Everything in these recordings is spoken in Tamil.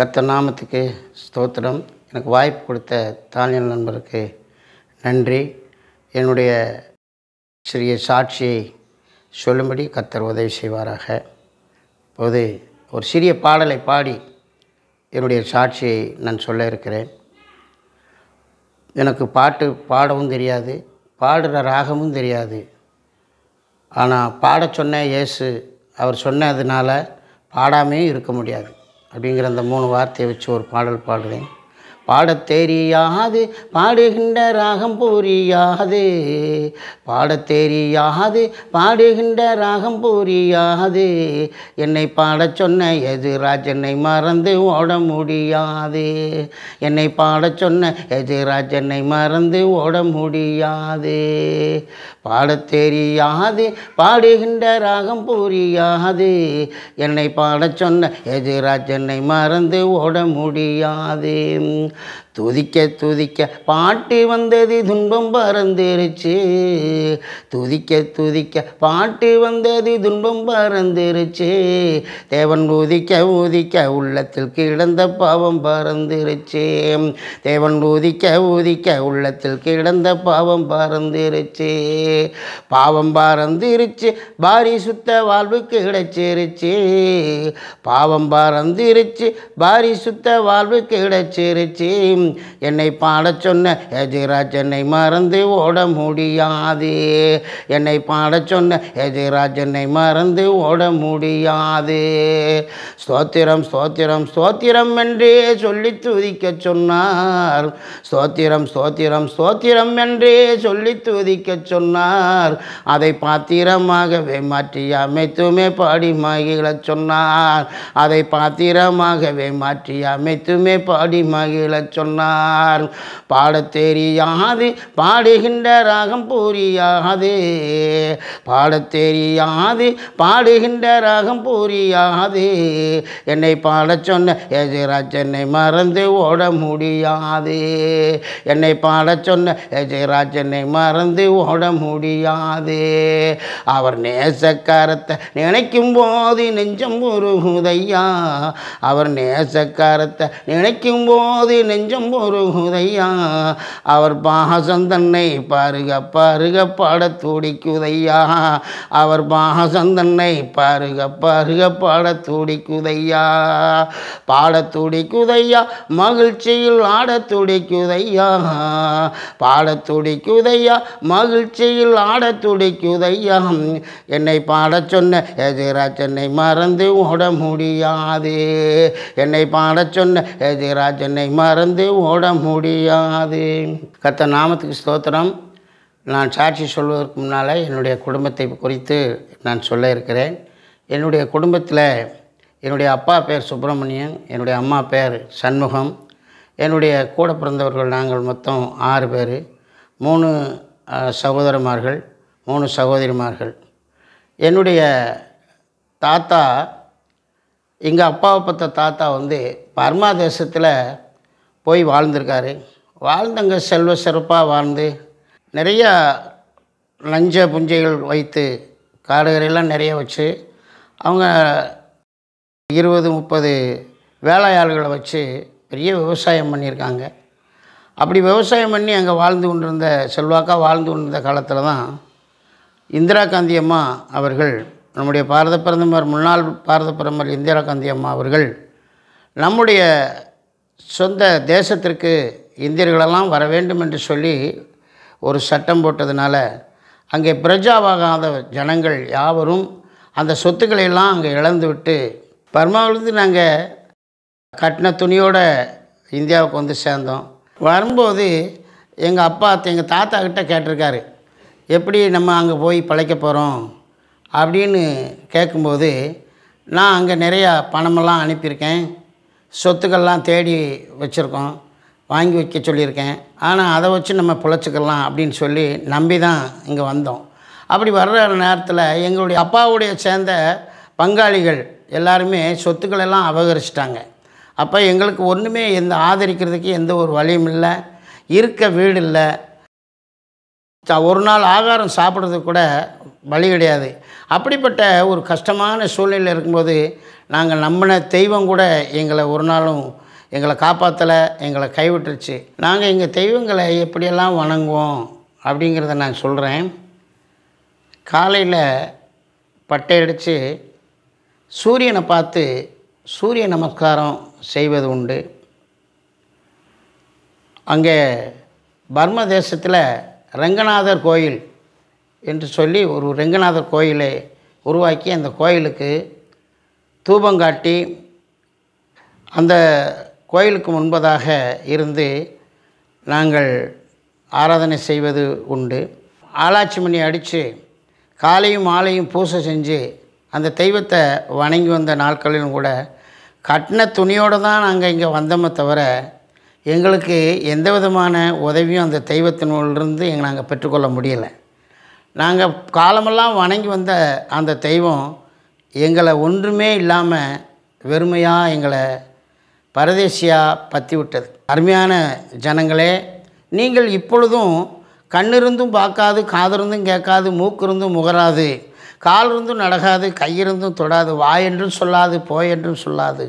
கர்த்தர் நாமத்துக்கு ஸ்தோத்திரம். எனக்கு வாய்ப்பு கொடுத்த தானியல் நண்பருக்கு நன்றி. என்னுடைய சிறிய சாட்சியை சொல்லும்படி கர்த்தர் உதவி செய்வாராக. இப்போது ஒரு சிறிய பாடலை பாடி என்னுடைய சாட்சியை நான் சொல்ல இருக்கிறேன். எனக்கு பாட்டு பாடவும் தெரியாது, பாடுற ராகமும் தெரியாது. ஆனால் பாட சொன்ன இயேசு அவர் சொன்னதுனால பாடாமே இருக்க முடியாது அப்படிங்கிற அந்த 3 வார்த்தையை வச்சு ஒரு பாடல் பாடுறேன். பாடத் தெரியாது பாடுகின்ற ராகம் புரியாது, பாடத் தெரியாது பாடுகின்ற ராகம் புரியாது, என்னை பாடச் சொன்ன எதிராஜ் என்னை மறந்து ஓட முடியாது, என்னை பாடச் சொன்ன எதிராஜ் என்னை மறந்து ஓட முடியாது. பாடத் தெரியாது பாடுகின்ற ராகம் புரியாது, என்னை பாடச் சொன்ன எதிராஜ் என்னை மறந்து ஓட முடியாது. துதிக்க துதிக்க பாட்டு வந்தது துன்பம் பறந்துருச்சு, துதிக்க துதிக்க பாட்டு வந்தது துன்பம் பறந்துருச்சு, தேவன் ஊதிக்க ஊதிக்க உள்ளத்தில் கிடந்த பாவம் பறந்துருச்சு, தேவன் ஊதிக்க ஊதிக்க உள்ளத்தில் கிடந்த பாவம் பறந்துருச்சு, பாவம் பறந்துருச்சு பாரி சுத்த வாழ்வு கிடைச்சிருச்சு, பாவம் பறந்துருச்சு பாரி சுத்த வாழ்வு கிடைச்சிருச்சு, என்னை பாடச் சொன்ன எதிராஜ் என்னை மறந்து ஓட முடியாது, என்னை பாடச் சொன்ன எதிராஜ் என்னை மறந்து ஓட முடியாது. ஸ்தோத்திரம் ஸ்தோத்திரம் ஸ்தோத்திரம் என்றே சொல்லி துதிக்க சொன்னார், ஸ்தோத்திரம் ஸ்தோத்திரம் ஸ்தோத்திரம் என்றே சொல்லி துதிக்க சொன்னார், அதை பாத்திரமாகவே மாற்றி அமைத்துமே பாடி மகிழச் சொன்னார், அதை பாத்திரமாகவே மாற்றி அமைத்துமே பாடி மகிழச் சொன்னார். பாடத் தெரியாது பாடுகின்ற ராகம் புரியாது, பாடத் தெரியாது பாடுகின்ற ராகம் புரியாது, என்னை பாடச் சொன்ன எதிராஜ் என்னை மறந்து ஓட முடியாது, என்னை பாடச் சொன்ன எதிராஜ் என்னை மறந்து ஓட முடியாது. அவர் நேசக்காரத்தை நினைக்கும் போது நெஞ்சம் உருகுதையா, அவர் நேசக்காரத்தை நினைக்கும் போது நெஞ்சம் உருகுதையா, அவர் பாசம் தன்னை பாருக பாருக பாட துடிக்குதையா, அவர் பாசம் தன்னை பாருக பாருக பாட துடிக்குதையா, பாட துடிக்குதையா மகிழ்ச்சியில் ஆட துடிக்குதையா, பாட துடிக்குதையா மகிழ்ச்சியில் ஆட துடிக்குதையா, என்னை பாடச் சொன்ன எதிராஜ் என்னை மறந்து ஓட முடியாது, என்னை பாடச் சொன்ன எதிராஜ் என்னை மறந்து ஓட முடியாது. கர்த்தர் நாமத்துக்கு ஸ்தோத்திரம். நான் சாட்சி சொல்வதற்கு முன்னால் என்னுடைய குடும்பத்தை குறித்து நான் சொல்ல இருக்கிறேன். என்னுடைய குடும்பத்தில் என்னுடைய அப்பா பேர் சுப்பிரமணியன், என்னுடைய அம்மா பேர் சண்முகம், என்னுடைய கூட பிறந்தவர்கள் நாங்கள் மொத்தம் 6 பேர், 3 சகோதரமார்கள் 3 சகோதரிமார்கள். என்னுடைய தாத்தா, எங்கள் அப்பாவை பார்த்த தாத்தா பர்மா தேசத்தில் போய் வாழ்ந்திருக்காரு. வாழ்ந்தங்க செல்வ சிறப்பாக வாழ்ந்து நிறையா லஞ்ச புஞ்சைகள் வைத்து காடுகரையெல்லாம் நிறைய வச்சு அவங்க 20-30 வேலையாள்களை வச்சு பெரிய விவசாயம் பண்ணியிருக்காங்க. அப்படி விவசாயம் பண்ணி அங்கே வாழ்ந்து கொண்டிருந்த செல்வாக்காக வாழ்ந்து கொண்டிருந்த காலத்தில் தான் இந்திரா காந்தி அம்மா அவர்கள், நம்முடைய பாரத பிரதமர், முன்னாள் பாரத பிரதமர் இந்திரா காந்தி அம்மா அவர்கள் நம்முடைய சொந்த தேசத்திற்கு இந்தியர்களெல்லாம் வர வேண்டும் என்று சொல்லி ஒரு சட்டம் போட்டதுனால அங்கே பிரஜாவாகாத ஜனங்கள் யாவரும் அந்த சொத்துக்களை எல்லாம் அங்கே இழந்து விட்டு பர்மாவிலிருந்து நாங்கள் கட்டின துணியோடு இந்தியாவுக்கு சேர்ந்தோம். வரும்போது எங்கள் அப்பா எங்கள் தாத்தா கிட்ட கேட்டிருக்காரு, எப்படி நம்ம அங்கே போய் பிழைக்க போகிறோம் அப்படின்னு கேட்கும்போது, நான் அங்கே நிறையா பணமெல்லாம் அனுப்பியிருக்கேன், சொத்துக்கள்லாம் தேடி வச்சுருக்கோம், வாங்கி வைக்க சொல்லியிருக்கேன், ஆனால் அதை வச்சு நம்ம பிழைச்சிக்கலாம் அப்படின்னு சொல்லி நம்பி தான் இங்கே வந்தோம். அப்படி வர்ற நேரத்தில் எங்களுடைய அப்பாவுடைய சேர்ந்த பங்காளிகள் எல்லாருமே சொத்துக்களெல்லாம் அபகரிச்சிட்டாங்க. அப்போ எங்களுக்கு ஒன்றுமே ஆதரிக்கிறதுக்கு எந்த ஒரு வழியும் இல்லை, இருக்க வீடு இல்லை, ஒரு நாள் ஆகாரம் சாப்பிட்றதுக்கு கூட வழி கிடையாது. அப்படிப்பட்ட ஒரு கஷ்டமான சூழ்நிலையில் இருக்கும்போது நாங்கள் நம்பின தெய்வம் கூட எங்களை ஒரு நாளும் எங்களை காப்பாற்றலை, எங்களை கைவிட்டுருச்சு. நாங்கள் எங்கள் தெய்வங்களை எப்படியெல்லாம் வணங்குவோம் அப்படிங்கிறத நான் சொல்கிறேன். காலையில் பட்டை அடித்து சூரியனை பார்த்து சூரிய நமஸ்காரம் செய்வது உண்டு. அங்கே பர்மா தேசத்தில் ரங்கநாதர் கோயில் என்று சொல்லி ஒரு ரங்கநாதர் கோயிலை உருவாக்கி அந்த கோயிலுக்கு தூபங்காட்டி அந்த கோயிலுக்கு முன்பதாக இருந்து நாங்கள் ஆராதனை செய்வது உண்டு. ஆளாச்சி மணி அடித்து காலையும் மாலையும் பூசை செஞ்சு அந்த தெய்வத்தை வணங்கி வந்த நாட்களிலும் கூட கட்டின துணியோடு தான் நாங்கள் இங்கே வந்தோமே தவிர எங்களுக்கு எந்த விதமான உதவியும் அந்த தெய்வத்தினிலிருந்து நாங்கள் பெற்றுக்கொள்ள முடியலை. நாங்கள் காலமெல்லாம் வணங்கி வந்த அந்த தெய்வம் எங்களை ஒன்றுமே இல்லாமல் வெறுமையாக எங்களை பரதேசியாக பற்றி விட்டது. அருமையான ஜனங்களே, நீங்கள் இப்பொழுதும் கண்ணிருந்தும் பார்க்காது, காதிருந்தும் கேட்காது, மூக்கிருந்தும் முகராது, காலிருந்தும் நடக்காது, கையிருந்தும் தொடாது, வாயென்றும் சொல்லாது, போயென்றும் சொல்லாது,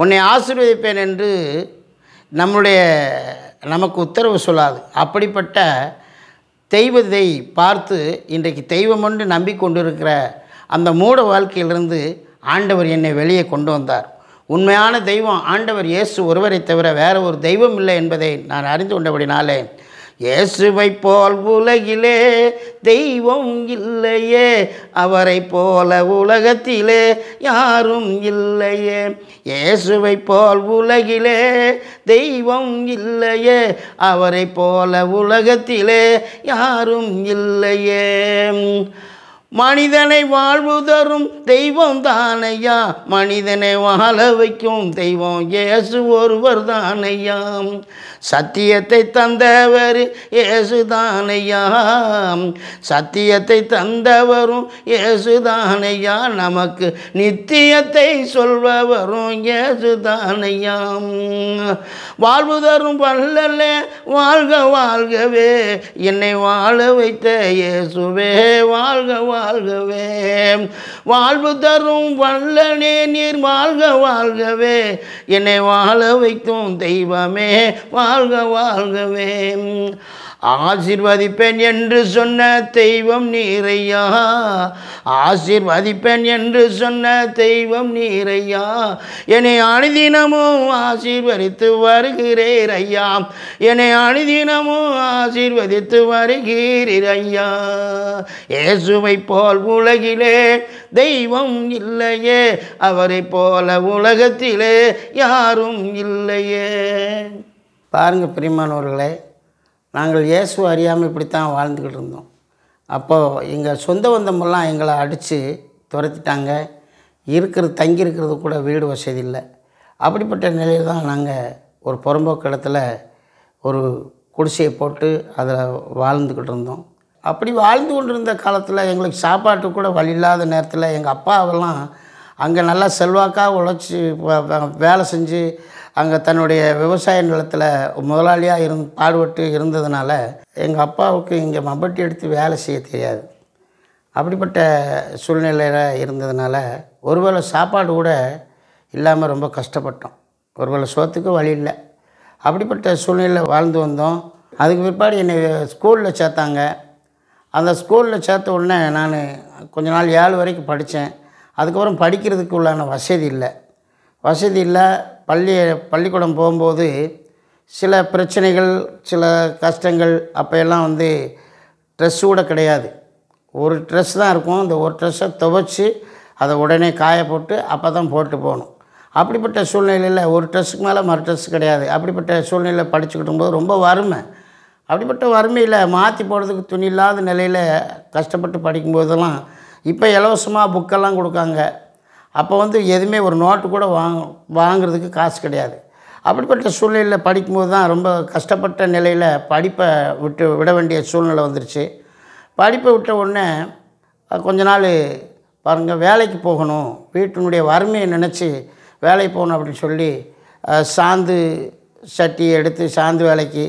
உன்னை ஆசீர்வதிப்பேன் என்று நமக்கு உத்தரவு சொல்லாது. அப்படிப்பட்ட தெய்வத்தை பார்த்து இன்றைக்கு தெய்வம் என்று நம்பிக்கொண்டிருக்கிற அந்த மூட வாழ்க்கையிலிருந்து ஆண்டவர் என்னை வெளியே கொண்டு வந்தார். உண்மையான தெய்வம் ஆண்டவர் இயேசு ஒருவரை தவிர வேறு ஒரு தெய்வம் இல்லை என்பதை நான் அறிந்து கொண்டபடினாலே, இயேசுவை போல் உலகிலே தெய்வம் இல்லையே, அவரை போல உலகத்திலே யாரும் இல்லையே. இயேசுவை போல் உலகிலே தெய்வம் இல்லையே, அவரை போல உலகத்திலே யாரும் இல்லையே. மனிதனை வாழ்வு தரும் தெய்வம் தானையா, மனிதனை வாழ வைக்கும் தெய்வம் இயேசு ஒருவர் தானையா. சத்தியத்தை தந்தவர் இயேசு தானையா, சத்தியத்தை தந்தவரும் இயேசு தானையா, நமக்கு நித்தியத்தை சொல்பவரும் இயேசு தானையா. வாழ்வு தரும் வல்லலே வாழ்க வாழ்கவே, என்னை வாழ வைத்த இயேசுவே வாழ்க வாழ்கவே. வாழ்வு தரும் வல்லனே நீர் வாழ்க வாழ்கவே, என்னை வாழ வைக்கும் தெய்வமே வாழ்க வாழ்கவே. ஆசீர்வதிப்பேன் என்று சொன்ன தெய்வம் நீரையா, ஆசீர்வதிப்பேன் என்று சொன்ன தெய்வம் நீரையா, என்னை அனுதினமும் ஆசீர்வதித்து வருகிறேன் ஐயா, என்னை அனுதினமும் ஆசீர்வதித்து வருகிறீர் ஐயா. இயேசுவை போல் உலகிலே தெய்வம் இல்லையே, அவரை போல உலகத்திலே யாரும் இல்லையே. பாருங்கள் பிரியமானவர்களே, நாங்கள் இயேசு அறியாமல் இப்படித்தான் வாழ்ந்துக்கிட்டு இருந்தோம். அப்போது எங்கள் சொந்த பந்தமெல்லாம் எங்களை அடித்து துரத்திட்டாங்க. தங்கியிருக்கிறது கூட வீடு வசதி இல்லை. அப்படிப்பட்ட நிலையில் தான் நாங்கள் ஒரு புறம்போக்கு இடத்துல ஒரு குடிசையை போட்டு அதில் வாழ்ந்துக்கிட்டு இருந்தோம். அப்படி வாழ்ந்து கொண்டு இருந்த காலத்தில் எங்களுக்கு சாப்பாட்டுக்கு கூட வழி இல்லாத நேரத்தில் எங்கள் அப்பாவெல்லாம் அங்கே நல்லா செல்வாக்காக உழைச்சி வேலை செஞ்சு அங்கே தன்னுடைய விவசாய நிலத்தில் முதலாளியாக பாடுபட்டு இருந்ததுனால எங்கள் அப்பாவுக்கு இங்கே மம்பட்டி எடுத்து வேலை செய்ய தெரியாது. அப்படிப்பட்ட சூழ்நிலையில் இருந்ததுனால ஒருவேளை சாப்பாடு கூட இல்லாமல் ரொம்ப கஷ்டப்பட்டோம். ஒருவேளை சோத்துக்கு வழி இல்லை. அப்படிப்பட்ட சூழ்நிலையில் வாழ்ந்து வந்தோம். அதுக்கு பிற்பாடு என்னை ஸ்கூலில் சேர்த்தாங்க. அந்த ஸ்கூலில் சேர்த்த உடனே நான் கொஞ்ச நாள் 7 வரைக்கும் படித்தேன். அதுக்கப்புறம் படிக்கிறதுக்கு உள்ளான வசதி இல்லை. பள்ளிக்கூடம் போகும்போது சில பிரச்சனைகள், சில கஷ்டங்கள். அப்போ எல்லாம் ட்ரெஸ்ஸு கூட கிடையாது. ஒரு ட்ரெஸ் தான் இருக்கும். அந்த ஒரு ட்ரெஸ்ஸை துவைச்சி அதை உடனே காய போட்டு அப்போ தான் போட்டு போகணும். அப்படிப்பட்ட சூழ்நிலையில் ஒரு ட்ரெஸ்ஸுக்கு மேலே மறு ட்ரெஸ் கிடையாது. அப்படிப்பட்ட சூழ்நிலையில் படிச்சுக்கிட்டு போது ரொம்ப வறுமை. அப்படிப்பட்ட வறுமையில் மாற்றி போடுறதுக்கு துணி இல்லாத நிலையில் கஷ்டப்பட்டு படிக்கும்போதெல்லாம் இப்போ இலவசமாக புக்கெல்லாம் கொடுக்காங்க. அப்போ எதுவுமே ஒரு நோட்டு கூட வாங்குறதுக்கு காசு கிடையாது. அப்படிப்பட்ட சூழ்நிலையில் படிக்கும்போது தான் ரொம்ப கஷ்டப்பட்ட நிலையில் படிப்பை விட வேண்டிய சூழ்நிலை வந்துருச்சு. படிப்பை விட்ட உடனே கொஞ்ச நாள் பாருங்கள் வேலைக்கு போகணும், வீட்டினுடைய வறுமையை நினச்சி வேலைக்கு போகணும் அப்படின்னு சொல்லி சாந்து சட்டி எடுத்து சாந்து வேலைக்கு,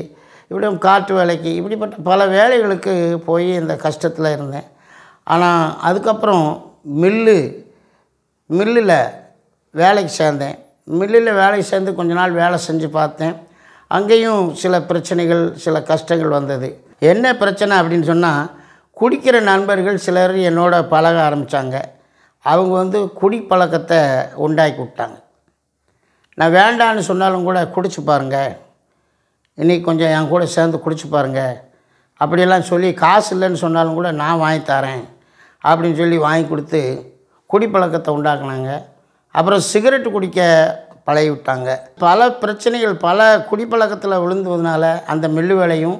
இப்படியும் காட்டு வேலைக்கு, இப்படிப்பட்ட பல வேலைகளுக்கு போய் இந்த கஷ்டத்தில் இருந்தேன். ஆனால் அதுக்கப்புறம் மில்லில் வேலைக்கு சேர்ந்தேன். மில்லில் வேலைக்கு சேர்ந்து கொஞ்ச நாள் வேலை செஞ்சு பார்த்தேன். அங்கேயும் சில பிரச்சனைகள், சில கஷ்டங்கள் வந்தது. என்ன பிரச்சனை அப்படின்னு சொன்னால், குடிக்கிற நண்பர்கள் சிலர் என்னோட பழக ஆரம்பித்தாங்க. அவங்க குடி பழக்கத்தை உண்டாக்கி விட்டாங்க. நான் வேண்டான்னு சொன்னாலும் கூட, குடிச்சு பாருங்கள், இன்றைக்கி கொஞ்சம் என் கூட சேர்ந்து குடிச்சு பாருங்கள் அப்படியெல்லாம் சொல்லி, காசு இல்லைன்னு சொன்னாலும் கூட நான் வாங்கி தரேன் அப்படின்னு சொல்லி வாங்கி கொடுத்து குடிப்பழக்கத்தை உண்டாக்குனாங்க. அப்புறம் சிகரெட்டு குடிக்க பழகி விட்டாங்க. பல பிரச்சனைகள், பல குடிப்பழக்கத்தில் விழுந்ததுனால அந்த மில்லு வேலையும்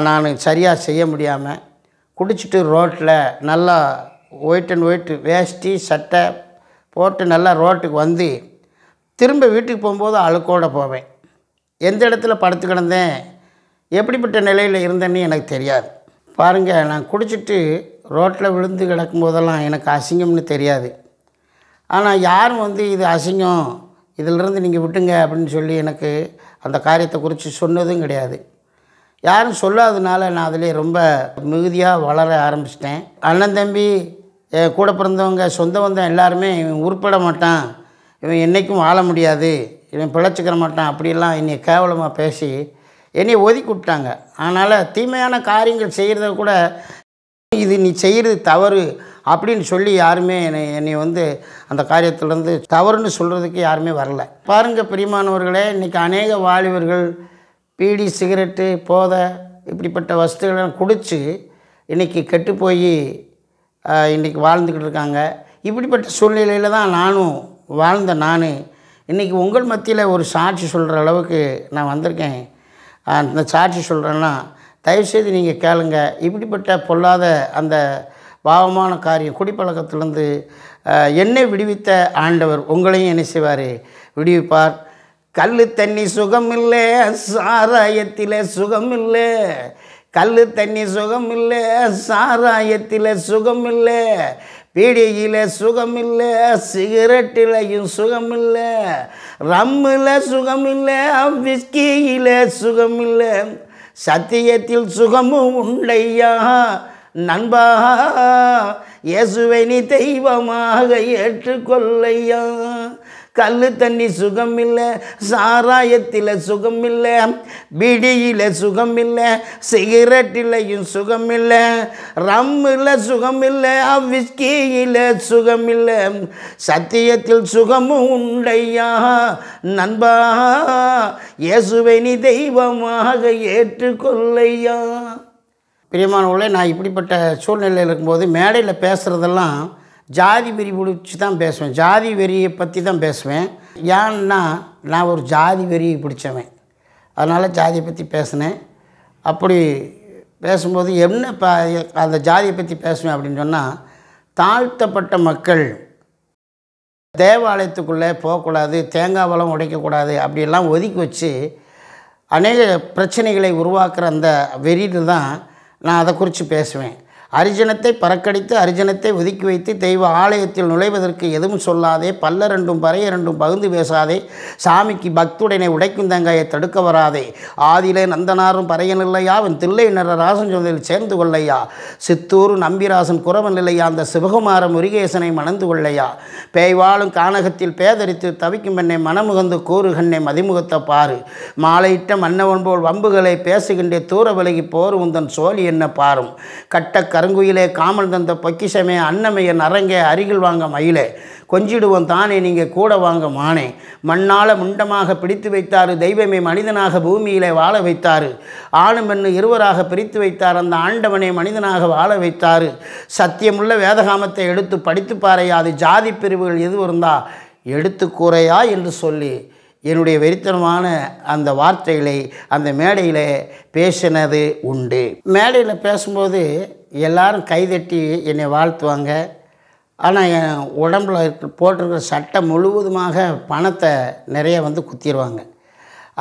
நான் சரியாக செய்ய முடியாமல் குடிச்சிட்டு ரோட்டில் நல்லா ஒயிட் அண்ட் ஒயிட் வேஷ்டி சட்டை போட்டு நல்லா ரோட்டுக்கு வந்து திரும்ப வீட்டுக்கு போகும்போது அழுக்கோடு போவேன். எந்த இடத்துல படுத்து கிடந்தேன், எப்படிப்பட்ட நிலையில் இருந்தேன்னு எனக்கு தெரியாது. பாருங்கள், நான் குடிச்சிட்டு ரோட்டில் விழுந்து கிடக்கும்போதெல்லாம் எனக்கு அசிங்கம்னு தெரியாது. ஆனால் யாரும் இது அசிங்கம், இதிலிருந்து நீங்கள் விட்டுங்க அப்படின்னு சொல்லி எனக்கு அந்த காரியத்தை குறித்து சொன்னதும் கிடையாது. யாரும் சொல்லாததுனால நான் அதிலே ரொம்ப மிகுதியாக வளர ஆரம்பிச்சிட்டேன். அண்ணன் தம்பி, கூட பிறந்தவங்க, சொந்த பந்தம் எல்லாருமே இவன் உருப்பட மாட்டான், இவன் என்றைக்கும் வாழ முடியாது, இவன் பிழைச்சிக்கிற மாட்டான் அப்படியெல்லாம் என்னை கேவலமாக பேசி என்னை ஒதுக்கி விட்டாங்க. அதனால் தீமையான காரியங்கள் செய்கிறத கூட, இது நீ செய்கிறது தவறு அப்படின்னு சொல்லி யாருமே என்னை அந்த காரியத்திலேருந்து தவறுன்னு சொல்கிறதுக்கு யாருமே வரல. பாருங்கள் பிரியமானவர்களே, இன்றைக்கி அநேக வாலிபர்கள் பீடி, சிகரெட்டு, போதை இப்படிப்பட்ட வஸ்துகளெல்லாம் குடித்து இன்றைக்கி கெட்டு போய் இன்றைக்கி வாழ்ந்துக்கிட்டு இருக்காங்க. இப்படிப்பட்ட சூழ்நிலையில் தான் நானும் வாழ்ந்தேன். நான் இன்றைக்கி உங்கள் மத்தியில் ஒரு சாட்சி சொல்கிற அளவுக்கு நான் வந்திருக்கேன். அந்த சாட்சி சொல்கிறேன்னா தயவுசெய்து நீங்கள் கேளுங்க. இப்படிப்பட்ட பொல்லாத அந்த பாவமான காரியம், குடிப்பழக்கத்திலேருந்து என்னை விடுவித்த ஆண்டவர் உங்களையும் என்ன செய்வார், விடுவிப்பார். கல்லு தண்ணி சுகம் இல்லை, சாராயத்தில் சுகம் இல்லை. கல்லு தண்ணி சுகம் இல்லை, சாராயத்தில் சுகம் இல்லை, பீடியில் சுகம் இல்லை, சிகரெட்டிலையும் சுகம் இல்லை, ரம்மில் சுகம் இல்லை, விஸ்கியில் சுகம் இல்லை. சத்தியத்தில் சுகமும் உண்டையா நண்பா, இயேசுவை நீ தெய்வமாக ஏற்றுக்கொள்ளையா. கல்லு தண்ணி சுகம் இல்லை, சாராயத்தில் சுகம் இல்லை, பீடியில் சுகம் இல்லை, சிகரெட்டிலையும் சுகம் இல்லை, ரம்மில் சுகம் இல்லை, விஸ்கியில் சுகம் இல்லை. சத்தியத்தில் சுகமும் உண்டையா நண்பா, இயேசுவை நீ தெய்வமாக ஏற்றுக்கொள்ளையா. பிரியமானவர்களே, நான் இப்படிப்பட்ட சூழ்நிலையில் இருக்கும்போது மேடையில் பேசுகிறதெல்லாம் ஜாதி வெறி பிடிச்சி தான் பேசுவேன். ஜாதி வெறியை பற்றி தான் பேசுவேன். ஏன்னா நான் ஒரு ஜாதி வெறியை பிடிச்சவன், அதனால் ஜாதியை பற்றி பேசினேன். அப்படி பேசும்போது என்ன அந்த ஜாதியை பற்றி பேசுவேன் அப்படின்னு சொன்னால், தாழ்த்தப்பட்ட மக்கள் தேவாலயத்துக்குள்ளே போகக்கூடாது, தேங்காய் பழம் உடைக்கக்கூடாது, அப்படியெல்லாம் ஒதுக்கி வச்சு அநேக பிரச்சனைகளை உருவாக்குற அந்த வெறியில் தான் நான் அதை குறித்து பேசுவேன். அரிஜனத்தை பறக்கடித்து அரிஜனத்தை ஒதுக்கி வைத்து தெய்வ ஆலயத்தில் நுழைவதற்கு எதுவும் சொல்லாதே, பல்ல ரெண்டும் பறைய ரெண்டும் பகுந்து பேசாதே, சாமிக்கு பக்துடனை உடைக்கும் தங்காயை தடுக்க வராதே, ஆதியிலே நந்தனாரும் பறையன் இல்லையா, அவன் தில்லை நிற ராசன் சொந்தத்தில் சேர்ந்து கொள்ளையா, சித்தூர் நம்பிராசன் குறவன் இல்லையா, அந்த சிவகுமார முருகேசனை மணந்து கொள்ளையா, பேய்வாளும் கானகத்தில் பேதரித்து தவிக்கும் பெண்ணை மனமுகந்து கூறுகண்ணை மதிமுகத்தை பாரு, மாலையிட்ட மன்னவன் போல் வம்புகளை பேசுகின்றே தூர விலகி போர் உந்தன் சோழி என்ன பாரும், கட்ட கருங்குயிலே காமல் தந்த பொக்கிஷமே அன்னமையன் அரங்கே அருகில் வாங்க மயிலே, கொஞ்சிடுவோம் தானே நீங்கள் கூட வாங்க மானே, மண்ணால் முண்டமாக பிடித்து வைத்தார் தெய்வமே மனிதனாக பூமியிலே வாழ வைத்தார், ஆணும் பெண்ணு இருவராக பிரித்து வைத்தார் அந்த ஆண்டவனை மனிதனாக வாழ வைத்தார், சத்தியமுள்ள வேதகாமத்தை எடுத்து படித்து பாறையா, அது ஜாதி பிரிவுகள் எது இருந்தா எடுத்து கூறையா என்று சொல்லி என்னுடைய வெறித்தனமான அந்த வார்த்தைகளை அந்த மேடையில் பேசினது உண்டு. மேடையில் பேசும்போது எல்லாரும் கைதட்டி என்னை வாழ்த்துவாங்க. ஆனால் என் உடம்பில் போட்டிருக்கிற சட்டை முழுவதுமாக பணத்தை நிறைய குத்திடுவாங்க.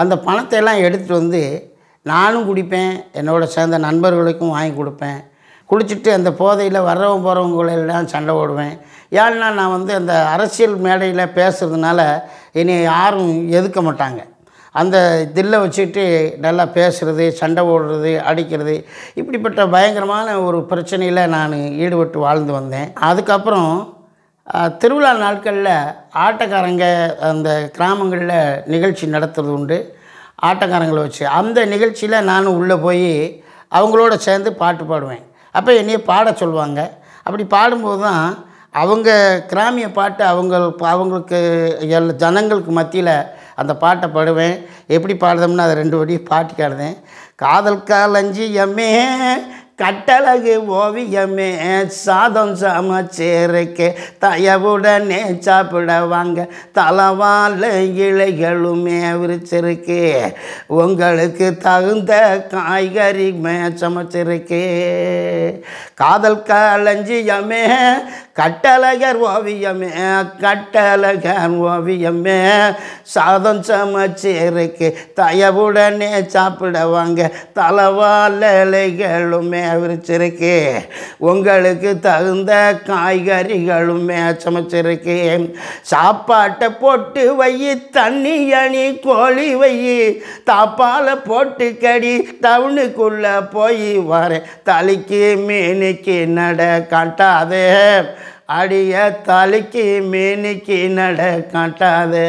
அந்த பணத்தை எல்லாம் எடுத்துகிட்டு நானும் குடிப்பேன், என்னோட சேர்ந்த நண்பர்களுக்கும் வாங்கி கொடுப்பேன். குளிச்சுட்டு அந்த போதையில் வர்றவங்க போகிறவங்களெல்லாம் சண்டை போடுவேன். ஏன்னா நான் அந்த அரசியல் மேடையில் பேசுகிறதுனால என்னை யாரும் எதுக்க மாட்டாங்க. அந்த தில்லை வச்சுட்டு நல்லா பேசுகிறது, சண்டை போடுறது, அடிக்கிறது, இப்படிப்பட்ட பயங்கரமான ஒரு பிரச்சனையில் நான் ஈடுபட்டு வாழ்ந்து வந்தேன். அதுக்கப்புறம் திருவிழா நாட்களில் ஆட்டக்காரங்க அந்த கிராமங்களில் நிகழ்ச்சி நடத்துறது உண்டு. ஆட்டக்காரங்களை வச்சு அந்த நிகழ்ச்சியில் நானும் உள்ளே போய் அவங்களோட சேர்ந்து பாட்டு பாடுவேன். அப்போ என்னைய பாட சொல்லுவாங்க. அப்படி பாடும்போது தான் அவங்க கிராமிய பாட்டு அவங்களுக்கு ஜனங்களுக்கு மத்தியில் அந்த பாட்டை பாடுவேன். எப்படி பாடுதோம்னா அதை 2 வடி பாட்டு காடுதேன். காதல் காலஞ்சியமே கட்டழகு ஓவியமே சாதம் சமைச்சேருக்கு தயவுடனே சாப்பிட வாங்க தலவாழ இலைகளுமே விரிச்சிருக்கு உங்களுக்கு தகுந்த காய்கறி சமைச்சிருக்கு. காதல் களஞ்சியமே கட்டழகர் ஓவியமே கட்டழகர் ஓவியமே சாதம் சமைச்சேருக்கு தயவுடனே சாப்பிட வாங்க தலவாழ இலைகளுமே விரிச்சிருக்கு உங்களுக்கு தகுந்த காய்கறிகளுமே சமைச்சிருக்கு. சாப்பாட்டை போட்டு வை தண்ணி அணி கோழி வை தாப்பால் போட்டு கடி டவுனுக்குள்ள போய் வர தலைக்கு மீனுக்கு நட காட்டாதே அடிய தலைக்கு மீனுக்கு நட காட்டாதே.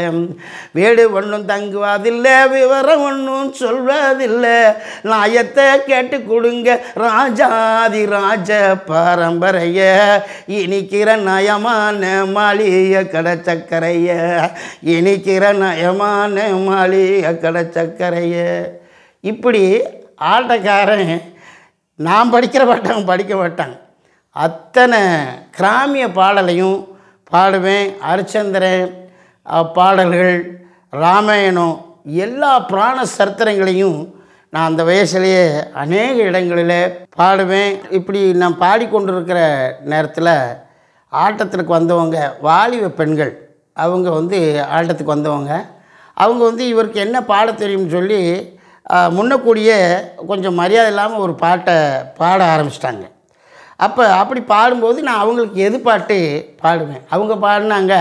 வீடு ஒன்றும் தங்குவதில்லை விவரம் ஒன்றும் சொல்வதில்லை நாயத்தை கேட்டு கொடுங்க ராஜாதி ராஜ பரம்பரைய இனிக்கிற நயமான மாளிகை கடை சக்கரைய இனிக்கிற நயமான மாளிகை கடை சக்கரைய. இப்படி ஆட்டக்காரன் நான் படிக்கிற பாட்டாங்க படிக்க மாட்டாங்க அத்தனை கிராமிய பாடலையும் பாடுவேன். ஹரிச்சந்திரன் பாடல்கள் ராமாயணம் எல்லா புராண சரித்திரங்களையும் நான் அந்த வயசுலேயே அநேக இடங்களில் பாடுவேன். இப்படி நான் பாடிக்கொண்டிருக்கிற நேரத்தில் ஆட்டத்திற்கு வந்தவங்க வாலிப பெண்கள் அவங்க ஆட்டத்துக்கு வந்தவங்க அவங்க இவருக்கு என்ன பாட தெரியும்னு சொல்லி முன்னக்கூடிய கொஞ்சம் மரியாதை இல்லாமல் ஒரு பாட்டை பாட ஆரம்பிச்சிட்டாங்க. அப்படி பாடும்போது நான் அவங்களுக்கு எது பாட்டு பாடுவேன். அவங்க பாடினாங்க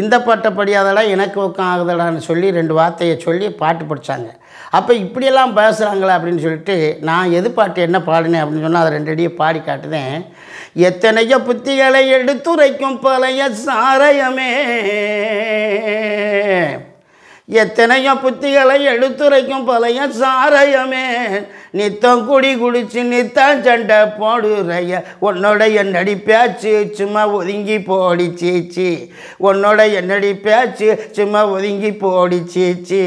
இந்த பாட்டை படியாதெல்லாம் எனக்கு ஒக்கம் ஆகுதடான்னு சொல்லி 2 வார்த்தையை சொல்லி பாட்டு படித்தாங்க. அப்போ இப்படியெல்லாம் பேசுகிறாங்களே அப்படின்னு சொல்லிட்டு நான் எது பாட்டு என்ன பாடினேன் அப்படின்னு சொன்னால் அதை 2 அடியை பாடி காட்டுதேன். எத்தனையோ புத்திகளை எடுத்துரைக்கும் பழைய சாரயமே எத்தனையோ புத்திகளை எடுத்துரைக்கும் பழைய சாரயமே நித்தம் குடி குடிச்சு நித்தம் சண்டை போடுறைய உன்னோட என்னடி பேச்சு சும்மா ஒதுங்கி போடிச்சிச்சு உன்னோட என்னடி பேச்சு சும்மா ஒதுங்கி போடிச்சிச்சு.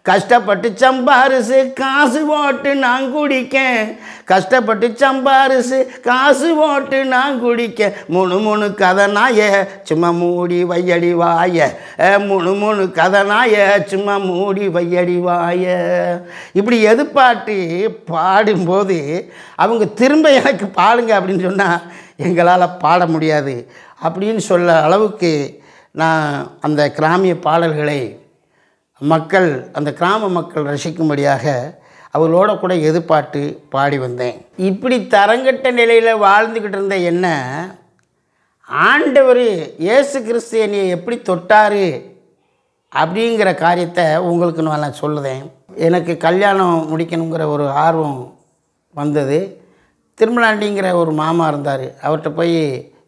கஷ்டப்பட்டு சம்பாரிசு காசு ஓட்டு நான் குடிக்கேன் கஷ்டப்பட்டு சம்பாரிசு காசு ஓட்டு நான் குடிக்க முணு கதனாய சும்மா மூடி வையடி வாய முணு கதனாய சும்மா மூடி வையடி வாய. இப்படி எது பாட்டு பாடும்போது அவங்க திரும்ப எனக்கு பாடுங்க அப்படின்னு சொன்னால் எங்களால் பாட முடியாது அப்படின்னு சொல்ல அளவுக்கு நான் அந்த கிராமிய பாடல்களை மக்கள் அந்த கிராம மக்கள் ரசிக்கும்படியாக அவளோட கூட எதிர்பார்த்து பாடி வந்தேன். இப்படி தரங்கட்ட நிலையில் வாழ்ந்துக்கிட்டு இருந்த என்ன ஆண்டவர் இயேசு கிறிஸ்து என்னை எப்படி தொட்டார் அப்படிங்கிற காரியத்தை உங்களுக்கு நான் சொல்லுதேன். எனக்கு கல்யாணம் முடிக்கணுங்கிற ஒரு ஆர்வம் வந்தது. திருமலாண்டிங்கிற ஒரு மாமா இருந்தார். அவர்கிட்ட போய்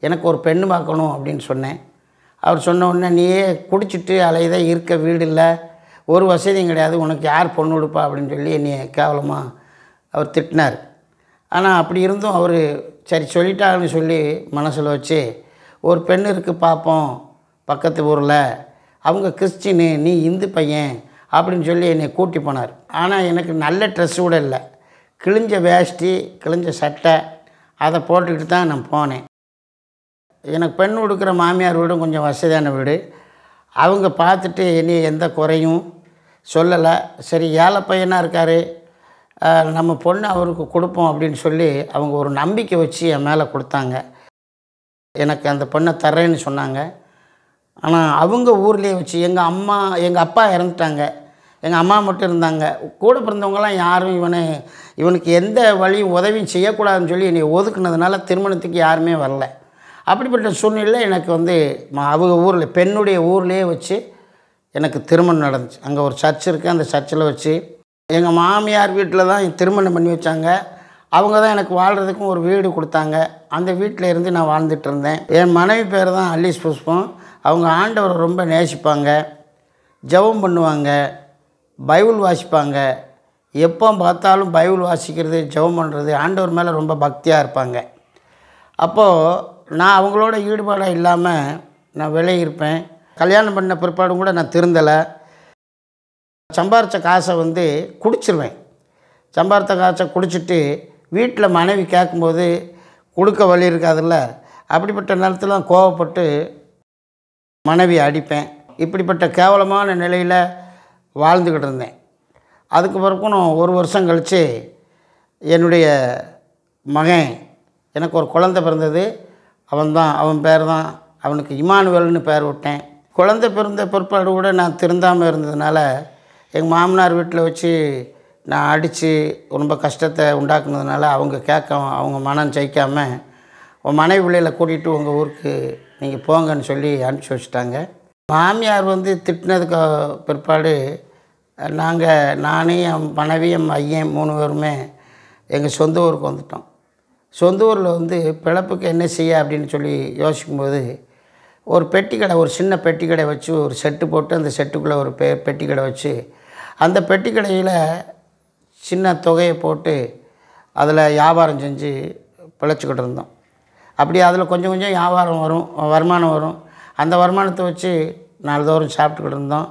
எனக்கு ஒரு பெண்ணு பார்க்கணும் அப்படின்னு சொன்னேன். அவர் சொன்ன உடனே நீயே குடிச்சிட்டு அலையதே இருக்க வீடு இல்லை ஒரு வசதியும் கிடையாது உனக்கு யார் பொண்ணு கொடுப்பா அப்படின்னு சொல்லி என்னை கேவலமாக அவர் திட்டினார். ஆனால் அப்படி இருந்தும் அவர் சரி சொல்லிட்டாருன்னு சொல்லி மனசில் வச்சு ஒரு பெண் இருக்குது பார்ப்போம் பக்கத்து ஊரில் அவங்க கிறிஸ்டின்னு நீ இந்து பையன் அப்படின்னு சொல்லி என்னை கூட்டி போனார். ஆனால் எனக்கு நல்ல ட்ரெஸ் கூட இல்லை கிழிஞ்ச வேஷ்டி கிழிஞ்ச சட்டை அதை போட்டுக்கிட்டு தான் நான் போனேன். எனக்கு பெண் கொடுக்குற மாமியார் வீடும் கொஞ்சம் வசதியான வீடு. அவங்க பார்த்துட்டு என்னை எந்த குறையும் சொல்லலை. சரி ஏழை பையனாக இருக்கார் நம்ம பொண்ணு அவருக்கு கொடுப்போம் அப்படின்னு சொல்லி அவங்க ஒரு நம்பிக்கை வச்சு என் மேலே கொடுத்தாங்க. எனக்கு அந்த பொண்ணை தர்றேன்னு சொன்னாங்க. ஆனால் அவங்க ஊர்லேயே வச்சு எங்கள் அப்பா இறந்துட்டாங்க. எங்கள் அம்மா மட்டும் இருந்தாங்க. கூட பிறந்தவங்களாம் யாரும் இவனுக்கு எந்த வழியும் உதவியும் செய்யக்கூடாதுன்னு சொல்லி என்னை ஒதுக்குனதுனால திருமணத்துக்கு யாருமே வரல. அப்படிப்பட்ட சூழ்நிலையில் எனக்கு அவங்க ஊரில் பெண்ணுடைய ஊர்லேயே வச்சு எனக்கு திருமணம் நடந்துச்சு. அங்கே ஒரு சர்ச் இருக்குது. அந்த சர்ச்சில் வச்சு எங்கள் மாமியார் வீட்டில் தான் திருமணம் பண்ணி வச்சாங்க. அவங்க தான் எனக்கு வாழ்கிறதுக்கும் ஒரு வீடு கொடுத்தாங்க. அந்த வீட்டில் இருந்து நான் வாழ்ந்துட்டு இருந்தேன். என் மனைவி பேர் தான் அல்லீஸ் புஷ்பம். அவங்க ஆண்டவரை ரொம்ப நேசிப்பாங்க, ஜெபம் பண்ணுவாங்க, பைபிள் வாசிப்பாங்க. எப்போ பார்த்தாலும் பைபிள் வாசிக்கிறது, ஜெபம் பண்ணுறது, ஆண்டவர் மேலே ரொம்ப பக்தியாக இருப்பாங்க. அப்போது நான் அவங்களோட ஈடுபாடாக இல்லாமல் நான் விலகி இருப்பேன். கல்யாணம் பண்ண பிற்பாடும் கூட நான் திருந்தலை. சம்பாரித்த காசை குடிச்சிருவேன். சம்பாரித்த காசை குடிச்சிட்டு வீட்டில் மனைவி கேட்கும்போது கொடுக்க வழி இருக்காதுல்ல, அப்படிப்பட்ட நேரத்தில் கோவப்பட்டு மனைவி அடிப்பேன். இப்படிப்பட்ட கேவலமான நிலையில் வாழ்ந்துக்கிட்டு இருந்தேன். அதுக்கு பிறகு நான் 1 வருஷம் கழித்து என்னுடைய மகன், எனக்கு ஒரு குழந்தை பிறந்தது. அவன் பேர் தான், அவனுக்கு இமானுவேல்னு பேர் விட்டேன். குழந்தை பிறந்த பிற்பாடு கூட நான் திருந்தாமல் இருந்ததுனால எங்கள் மாமனார் வீட்டில் வச்சு நான் அடித்து ரொம்ப கஷ்டத்தை உண்டாக்குனதுனால அவங்க மனம் ஜெயிக்காமல் உன் மனைவி பிள்ளைகளை கூட்டிகிட்டு உங்கள் ஊருக்கு நீங்கள் போங்கன்னு சொல்லி அனுப்பிச்சி வச்சுட்டாங்க. மாமியார் திட்டினதுக்கு பிற்பாடு நானே என் மனைவி என் ஐயன் 3 பேருமே எங்கள் சொந்த ஊருக்கு வந்துட்டோம். சொந்த ஊரில் பிழைப்புக்கு என்ன செய்ய அப்படின்னு சொல்லி யோசிக்கும்போது ஒரு பெட்டி கடை, ஒரு சின்ன பெட்டி கடை வச்சு ஒரு செட்டு போட்டு அந்த செட்டுக்குள்ளே ஒரு பெட்டி கடை வச்சு அந்த பெட்டி கடையில் சின்ன தொகையை போட்டு அதில் வியாபாரம் செஞ்சு பிழைச்சிக்கிட்டு இருந்தோம். அப்படி அதில் கொஞ்சம் கொஞ்சம் வியாபாரம் வரும், வருமானம் வரும். அந்த வருமானத்தை வச்சு நாள்தோறும் சாப்பிட்டுக்கிட்டு இருந்தோம்.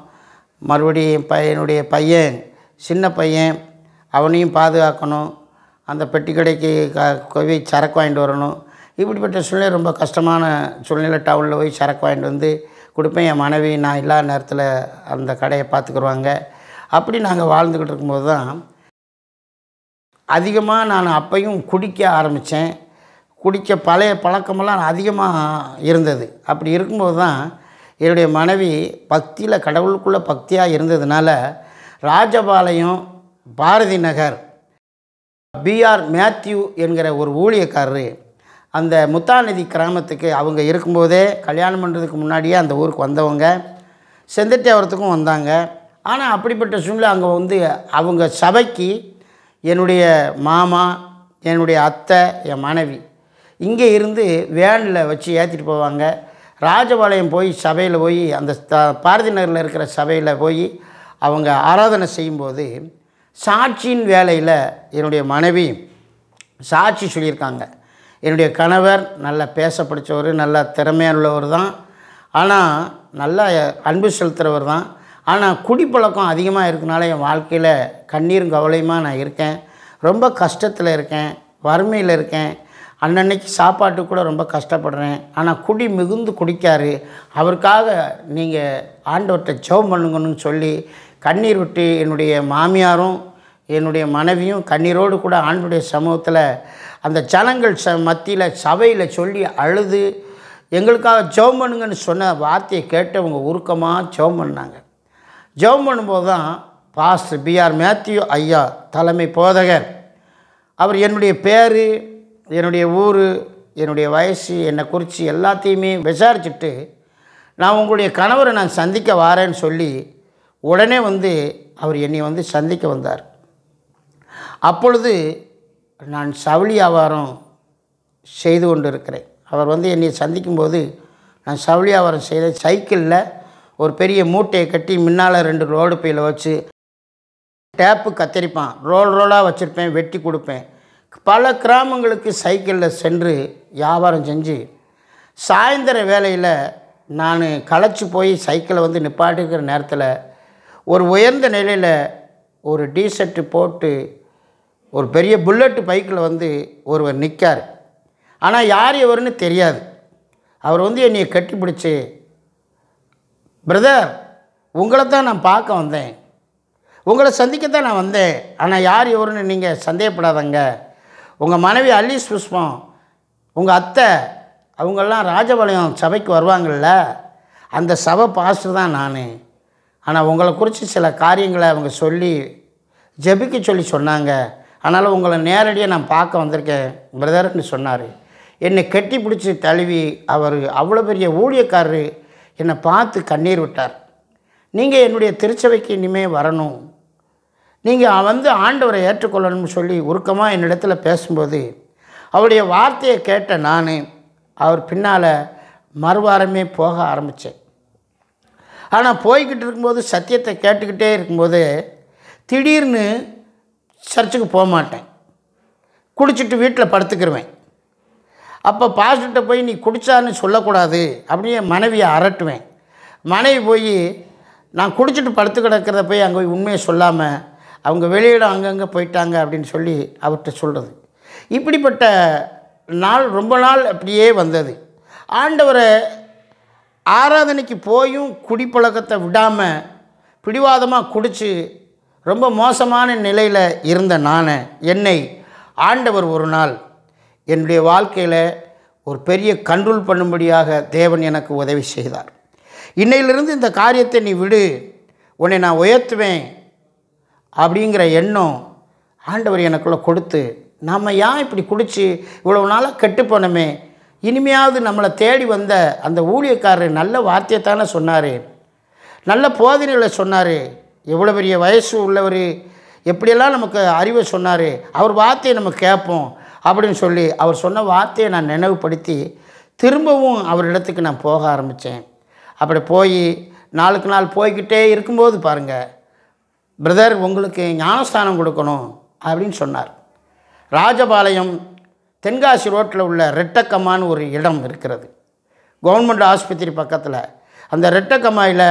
மறுபடியும் என்னுடைய பையன், சின்ன பையன், அவனையும் பாதுகாக்கணும். அந்த பெட்டி கடைக்கு போய் சரக்கு வாங்கிட்டு வரணும். இப்படிப்பட்ட சூழ்நிலை, ரொம்ப கஷ்டமான சூழ்நிலை. டவுனில் போய் சரக்கு வாங்கிட்டு கொடுப்பேன். என் மனைவி நான் இல்லாத நேரத்தில் அந்த கடையை பார்த்துக்குருவாங்க. அப்படி நாங்கள் வாழ்ந்துக்கிட்டு இருக்கும்போது தான் அதிகமாக நான் அப்பையும் குடிக்க ஆரம்பித்தேன். பழைய பழக்கமெல்லாம் அதிகமாக இருந்தது. அப்படி இருக்கும்போது தான் என்னுடைய மனைவி பக்தியில், கடவுளுக்குள்ளே பக்தியாக இருந்ததுனால ராஜபாளையம், பாரதி நகர், பிஆர் மேத்யூ என்கிற ஒரு ஊழியக்காரர் அந்த முத்தாநதி கிராமத்துக்கு அவங்க இருக்கும்போதே, கல்யாணம் பண்ணுறதுக்கு முன்னாடியே அந்த ஊருக்கு வந்தவங்க, செந்தட்டியாவரத்துக்கும் வந்தாங்க. ஆனால் அப்படிப்பட்ட சூழ்நிலை அங்கே அவங்க சபைக்கு என்னுடைய மாமா, என்னுடைய அத்தை, என் மனைவி இங்கே இருந்து வேனில் வச்சு ஏற்றிட்டு போவாங்க. ராஜபாளையம் போய் சபையில் போய் அந்த பாரதி நகரில் இருக்கிற சபையில் போய் அவங்க ஆராதனை செய்யும்போது சாட்சியின் வேலையில் என்னுடைய மனைவி சாட்சி சொல்லியிருக்காங்க. என்னுடைய கணவர் நல்லா பேச படித்தவர், நல்ல திறமையுள்ளவர் தான், ஆனால் நல்லா அன்பு செலுத்துகிறவர் தான். ஆனால் குடிப்பழக்கம் அதிகமாக இருக்கனால என் வாழ்க்கையில் கண்ணீரும் கவலையுமா நான் இருக்கேன். ரொம்ப கஷ்டத்தில் இருக்கேன், வறுமையில் இருக்கேன். அன்னன்னைக்கு சாப்பாட்டுக்கு கூட ரொம்ப கஷ்டப்படுறேன். ஆனால் குடி மிகுந்து குடிக்காரு. அவருக்காக நீங்கள் ஆண்டவர்கிட்ட ஜெபம் பண்ணுங்கன்னு சொல்லி கண்ணீர் விட்டு என்னுடைய மாமியாரும் என்னுடைய மனைவியும் கண்ணீரோடு கூட ஆண்டவருடைய சமூகத்தில் அந்த ஜனங்கள் மத்தியில் சபையில் சொல்லி அழுது எங்களுக்காக ஜெபம் பண்ணுங்கன்னு சொன்ன வார்த்தையை கேட்டு அவங்க உருக்கமாக ஜெபம் பண்ணாங்க. ஜெபம் பண்ணும்போது தான் பாஸ்டர் பிஆர் மேத்யூ ஐயா, தலைமை போதகர், அவர் என்னுடைய பேர், என்னுடைய ஊர், என்னுடைய வயசு, என்னை குறித்து எல்லாத்தையுமே விசாரிச்சுட்டு நான் உங்களுடைய கணவரை நான் சந்திக்க வாரேன்னு சொல்லி உடனே அவர் என்னை சந்திக்க வந்தார். அப்பொழுது நான் சவுளி வியாபாரம் செய்து கொண்டு இருக்கிறேன். அவர் என்னை சந்திக்கும்போது நான் சவுளி வியாபாரம் செய்த சைக்கிளில் ஒரு பெரிய மூட்டையை கட்டி முன்னால் 2 ரோடு பையில் வச்சு டேப்பு கத்தரிப்பான், ரோலாக வச்சுருப்பேன், வெட்டி கொடுப்பேன். பல கிராமங்களுக்கு சைக்கிளில் சென்று வியாபாரம் செஞ்சு சாயந்தர வேளையில் நான் களைச்சி போய் சைக்கிளை நிப்பாட்டிக்கிற நேரத்தில் ஒரு உயர்ந்த நிலையில் ஒரு டிஷர்ட்டு போட்டு ஒரு பெரிய புல்லட்டு பைக்கில் ஒருவர் நிற்கார். ஆனால் யார் எவருன்னு தெரியாது. அவர் என்னை கட்டி பிடிச்சி, பிரதர் உங்களை தான் நான் பார்க்க வந்தேன், உங்களை சந்திக்கத்தான் நான் வந்தேன், ஆனால் யார் எவருன்னு நீங்கள் சந்தேகப்படாதங்க, உங்கள் மனைவி அல்லீஸ் புஷ்பம், உங்கள் அத்தை, அவங்கெல்லாம் ராஜபாளையம் சபைக்கு வருவாங்கள்ல, அந்த சபை பாஸ்டர் தான் நான். ஆனால் உங்களை குறித்து சில காரியங்களை அவங்க சொல்லி ஜெபிக்க சொல்லி சொன்னாங்க. அதனால் உங்களை நேரடியாக நான் பார்க்க வந்திருக்கேன் பிரதர்ன்னு சொன்னார். என்னை கட்டி பிடிச்சி தழுவி அவர் அவ்வளோ பெரிய ஊழியக்காரரு என்னை பார்த்து கண்ணீர் விட்டார். நீங்கள் என்னுடைய திருச்சபைக்கு இனிமேல் வரணும், நீங்கள் வந்து ஆண்டவரை ஏற்றுக்கொள்ளணும்னு சொல்லி உருக்கமாக என்னிடத்தில் பேசும்போது அவருடைய வார்த்தையை கேட்ட நான் அவர் பின்னால் மறுவாரமே போக ஆரம்பித்தேன். ஆனால் போய்கிட்டு இருக்கும்போது சத்தியத்தை கேட்டுக்கிட்டே இருக்கும்போது திடீர்னு சர்ச்சுக்கு போக மாட்டேன், குடிச்சிட்டு வீட்டில் படுத்துக்கிருவேன். அப்போ பாஸ்டர்கிட்ட போய் நீ குடித்தான்னு சொல்லக்கூடாது அப்படின்னு என் மனைவியை அரட்டுவேன். மனைவி போய் நான் குடிச்சிட்டு படுத்து கிடக்கிறத போய் அங்கே போய் உண்மையை சொல்லாமல் அவங்க வெளியிடம் அங்கங்கே போயிட்டாங்க அப்படின்னு சொல்லி அவர்கிட்ட சொல்கிறது. இப்படிப்பட்ட நாள் ரொம்ப நாள் அப்படியே வந்தது. ஆண்டவரை ஆராதனைக்கு போயும் குடிப்பழக்கத்தை விடாமல் பிடிவாதமாக குடித்து ரொம்ப மோசமான நிலையில் இருந்த என்னை ஆண்டவர் ஒரு நாள் என்னுடைய வாழ்க்கையில் ஒரு பெரிய கண்ட்ரோல் பண்ணும்படியாக தேவன் எனக்கு உதவி செய்தார். இன்னையிலிருந்து இந்த காரியத்தை நீ விடு, உன்னை நான் உயர்த்துவேன் அப்படிங்கிற எண்ணம் ஆண்டவர் எனக்குள்ளே கொடுத்து, நம்ம ஏன் இப்படி குடித்து இவ்வளவு நாளாக கெட்டுப்போனோமே, இனிமையாவது நம்மளை தேடி வந்த அந்த ஊழியக்காரர் நல்ல வார்த்தையை தானே சொன்னார், நல்ல போதனைகளை சொன்னார், எவ்வளோ பெரிய வயசு உள்ளவர், எப்படியெல்லாம் நமக்கு அறிவை சொன்னார், அவர் வார்த்தையை நம்ம கேட்போம் அப்படின்னு சொல்லி அவர் சொன்ன வார்த்தையை நான் நினைவுபடுத்தி திரும்பவும் அவரிடத்துக்கு நான் போக ஆரம்பித்தேன். அப்படி போய் நாளுக்கு நாள் போய்கிட்டே இருக்கும்போது பாருங்கள், பிரதர் உங்களுக்கு ஞானஸ்தானம் கொடுக்கணும் அப்படின்னு சொன்னார். ராஜபாளையம் தென்காசி ரோட்டில் உள்ள ரெட்டக்கம்மான்னு ஒரு இடம் இருக்கிறது, கவர்மெண்ட் ஆஸ்பத்திரி பக்கத்தில். அந்த ரெட்டக்கம்மாயில்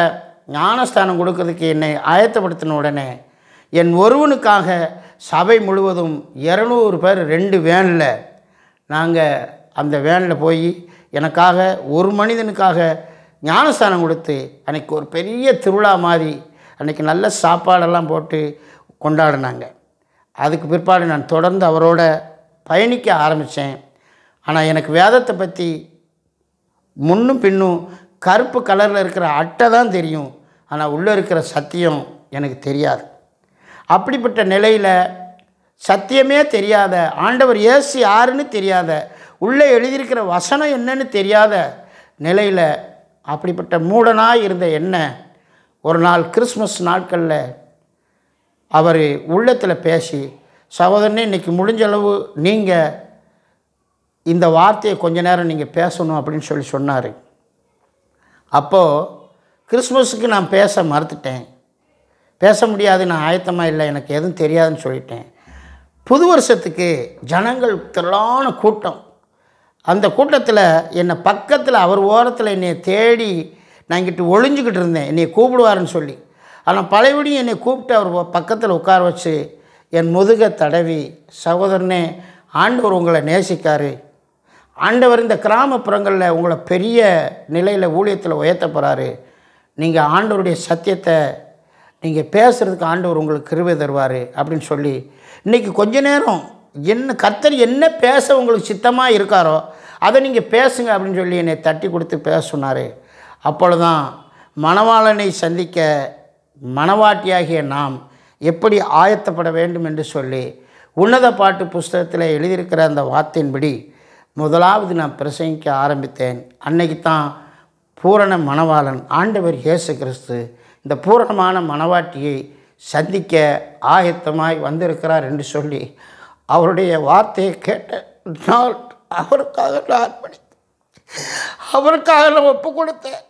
ஞானஸ்தானம் கொடுக்கறதுக்கு என்னை ஆயத்தப்படுத்தின உடனே என் ஒருவனுக்காக சபை முழுவதும் 200 பேர் 2 வேனில் நாங்கள் அந்த வேனில் போய் எனக்காக ஒரு மனிதனுக்காக ஞானஸ்தானம் கொடுத்து அன்றைக்கி ஒரு பெரிய திருவிழா மாதிரி அன்றைக்கி நல்ல சாப்பாடெல்லாம் போட்டு கொண்டாடினாங்க. அதுக்கு பிற்பாடு நான் தொடர்ந்து அவரோட பயணிக்க ஆரம்பித்தேன். ஆனால் எனக்கு வேதத்தை பற்றி முன்னும் பின்னும் கருப்பு கலரில் இருக்கிற அட்டை தான் தெரியும், ஆனால் உள்ளே இருக்கிற சத்தியம் எனக்கு தெரியாது. அப்படிப்பட்ட நிலையில் சத்தியமே தெரியாத, ஆண்டவர் இயேசு யாருன்னு தெரியாத, உள்ளே எழுதியிருக்கிற வசனம் என்னன்னு தெரியாத நிலையில் அப்படிப்பட்ட மூடனாக இருந்த என்ன ஒரு நாள் கிறிஸ்மஸ் நாட்களில் அவர் உள்ளத்தில் பேசி, சகோதரனே இன்றைக்கி முடிஞ்சளவு நீங்கள் இந்த வார்த்தையை கொஞ்ச நேரம் நீங்கள் பேசணும் அப்படின்னு சொல்லி சொன்னார். அப்போது கிறிஸ்மஸுக்கு நான் பேச மறுத்துட்டேன், பேச முடியாது, நான் ஆயத்தமாக இல்லை, எனக்கு எதுவும் தெரியாதுன்னு சொல்லிட்டேன். புது வருஷத்துக்கு ஜனங்கள் திரளான கூட்டம். அந்த கூட்டத்தில் என்னை பக்கத்தில் அவர் ஓரத்தில் என்னை தேடி நான் இங்கிட்டு ஒளிஞ்சிக்கிட்டு இருந்தேன், என்னை கூப்பிடுவாருன்னு சொல்லி. ஆனால் பழையபடியும் என்னை கூப்பிட்டு அவர் பக்கத்தில் உட்கார வச்சு என் முதுகை தடவி, சகோதரனே ஆண்டவர் உங்களை நேசிக்காரு, ஆண்டவர் இந்த கிராமப்புறங்களில் உங்களை பெரிய நிலையில் ஊழியத்தில் உயர்த்த போகிறாரு, நீங்கள் ஆண்டவருடைய சத்தியத்தை நீங்கள் பேசுகிறதுக்கு ஆண்டவர் உங்களுக்கு கிருபை தருவார் அப்படின்னு சொல்லி இன்றைக்கி கொஞ்ச நேரம் என்ன கர்த்தர் என்ன பேச உங்களுக்கு சித்தமாக இருக்காரோ அதை நீங்கள் பேசுங்க அப்படின்னு சொல்லி என்னை தட்டி கொடுத்து பேச சொன்னார். அப்பொழுதுதான் மணவாளனை சந்திக்க மணவாட்டியாகிய நாம் எப்படி ஆயத்தப்பட வேண்டும் என்று சொல்லி உன்னத பாட்டு புஸ்தகத்தில் எழுதியிருக்கிற அந்த வார்த்தையின்படி முதலாவது நான் பிரசங்கிக்க ஆரம்பித்தேன். அன்னைக்கு தான் பூரண மணவாளன் ஆண்டவர் இயேசு கிறிஸ்து இந்த பூரணமான மணவாட்டியை சந்திக்க ஆயத்தமாய் வந்திருக்கிறார் என்று சொல்லி அவருடைய வார்த்தையை கேட்ட நாள் அவருக்காக நான் அர்ப்பணித்தேன், அவருக்காக நான் ஒப்பு கொடுத்தேன்.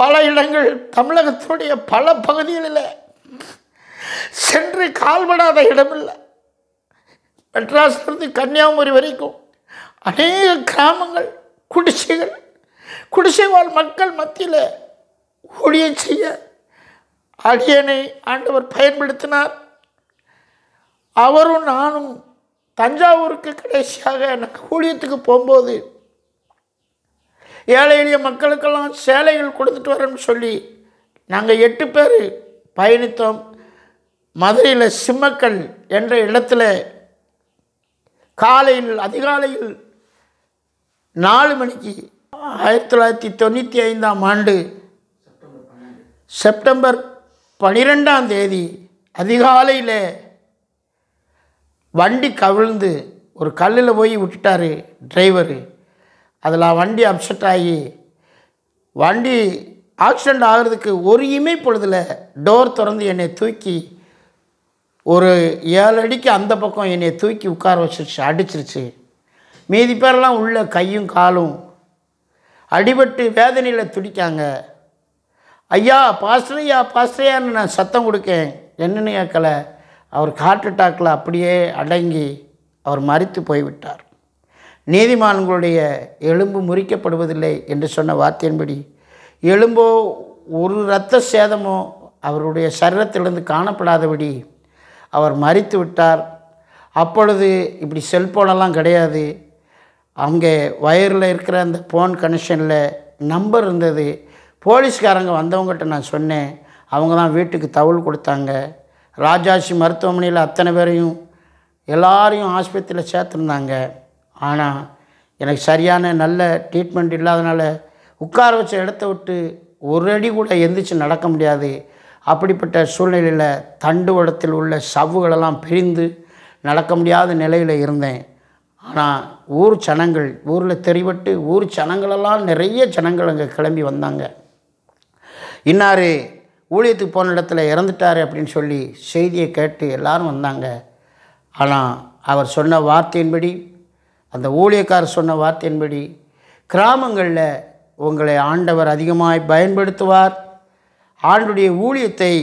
பல இடங்கள் தமிழகத்தினுடைய பல பகுதிகளில் சென்று கால்படாத இடமில்லை. மெட்ராஸ்லேருந்து கன்னியாகுமரி வரைக்கும் அநேக கிராமங்கள், குடிசை வாழ் மக்கள் மத்தியில் ஊழியம் செய்ய அடியனை ஆண்டவர் பயன்படுத்தினார். அவரும் நானும் தஞ்சாவூருக்கு கடைசியாக எனக்கு ஊழியத்துக்கு போகும்போது ஏழை எளிய மக்களுக்கெல்லாம் சேலைகள் கொடுத்துட்டு வரேன்னு சொல்லி நாங்கள் 8 பேர் பயணித்தோம். மதுரையில் சிம்மக்கல் என்ற இடத்துல அதிகாலையில் 4 மணிக்கு 1995ஆம் ஆண்டு செப்டம்பர் 12ஆம் தேதி அதிகாலையில் வண்டி கவிழ்ந்து ஒரு கல்லில் போய் விட்டுட்டார் டிரைவரு. அதில் வண்டி அப்செட் ஆகி வண்டி ஆக்சிடெண்ட் ஆகிறதுக்கு ஒரு இமை பொழுதில் டோர் திறந்து என்னை தூக்கி ஒரு 7 அடிக்கு அந்த பக்கம் என்னை தூக்கி உட்கார வச்சிருச்சு, அடிச்சிருச்சு. மீதி பேரெல்லாம் உள்ள கையும் காலும் அடிபட்டு வேதனையில் துடிக்காங்க. ஐயா பாஸ்டரையான்னு நான் சத்தம் கொடுக்கேன், என்னன்னு கேட்கலை. அவர் ஹார்ட் அட்டாக்கில் அப்படியே அடங்கி அவர் மரித்து போய்விட்டார். நீதிமான்களுடைய எலும்பு முறிக்கப்படுவதில்லை என்று சொன்ன வார்த்தையின்படி எலும்போ ஒரு இரத்த சேதமோ அவருடைய சரீரத்திலிருந்து காணப்படாதபடி அவர் மரித்து விட்டார். அப்பொழுது இப்படி செல்ஃபோனெல்லாம் கிடையாது. அங்கே வயரில் இருக்கிற அந்த ஃபோன் கனெக்ஷனில் நம்பர் இருந்தது. போலீஸ்காரங்க வந்தவங்ககிட்ட நான் சொன்னேன். அவங்க தான் வீட்டுக்கு தகவல் கொடுத்தாங்க. ராஜாசி மருத்துவமனையில் அத்தனை பேரையும் எல்லாரையும் ஆஸ்பத்திரியில் சேர்த்துருந்தாங்க. ஆனால் எனக்கு சரியான நல்ல ட்ரீட்மெண்ட் இல்லாதனால உட்கார வச்ச இடத்த விட்டு ஒரு அடி கூட எந்திரிச்சு நடக்க முடியாது. அப்படிப்பட்ட சூழ்நிலையில் தண்டுவடத்தில் உள்ள சவ்வுகளெல்லாம் பிரிந்து நடக்க முடியாத நிலையில் இருந்தேன். ஆனால் ஊரில் தெரிவிட்டு ஊர் ஜனங்களெல்லாம் நிறைய ஜனங்கள் அங்கே கிளம்பி வந்தாங்க. இன்னார் ஊழியத்துக்கு போன இடத்துல இறந்துட்டார் அப்படின்னு சொல்லி செய்தியை கேட்டு எல்லோரும் வந்தாங்க. ஆனால் அவர் சொன்ன வார்த்தையின்படி, அந்த ஊழியக்காரர் சொன்ன வார்த்தையின்படி, கிராமங்களில் உங்களை ஆண்டவர் அதிகமாய் பயன்படுத்துவார். ஆண்டுடைய ஊழியத்தை